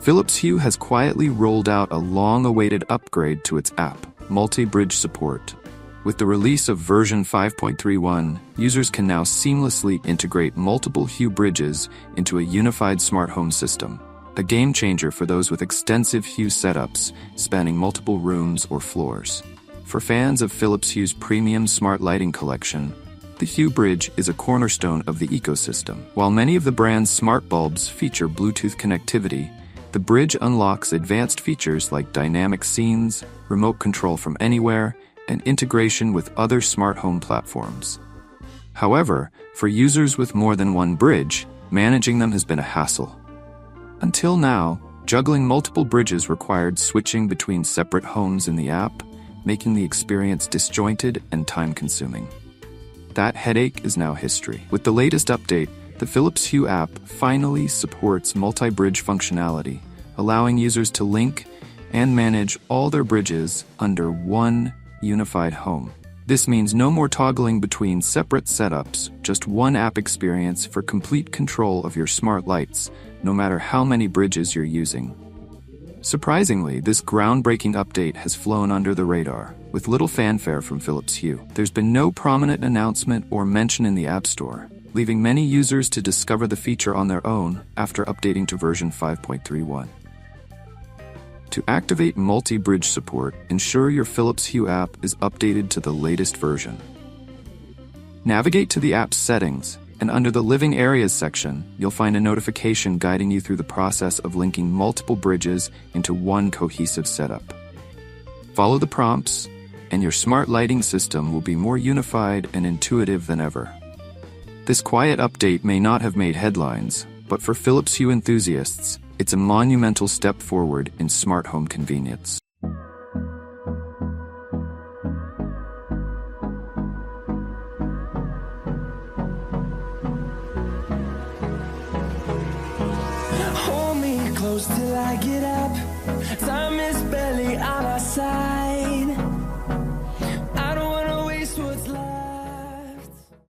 Philips Hue has quietly rolled out a long-awaited upgrade to its app, multi-bridge support. With the release of version 5.31, users can now seamlessly integrate multiple Hue Bridges into a unified smart home system, a game-changer for those with extensive Hue setups spanning multiple rooms or floors. For fans of Philips Hue's premium smart lighting collection, the Hue Bridge is a cornerstone of the ecosystem. While many of the brand's smart bulbs feature Bluetooth connectivity, the Bridge unlocks advanced features like dynamic scenes, remote control from anywhere, and integration with other smart home platforms. However, for users with more than one bridge, managing them has been a hassle. Until now, juggling multiple bridges required switching between separate homes in the app, making the experience disjointed and time-consuming. That headache is now history. With the latest update, the Philips Hue app finally supports multi-bridge functionality, allowing users to link and manage all their bridges under one unified home. This means no more toggling between separate setups, just one app experience for complete control of your smart lights, no matter how many bridges you're using. Surprisingly, this groundbreaking update has flown under the radar, with little fanfare from Philips Hue. There's been no prominent announcement or mention in the App Store, leaving many users to discover the feature on their own after updating to version 5.31. To activate multi-bridge support, ensure your Philips Hue app is updated to the latest version. Navigate to the app's settings, and under the Living Areas section, you'll find a notification guiding you through the process of linking multiple bridges into one cohesive setup. Follow the prompts, and your smart lighting system will be more unified and intuitive than ever. This quiet update may not have made headlines, but for Philips Hue enthusiasts, it's a monumental step forward in smart home convenience.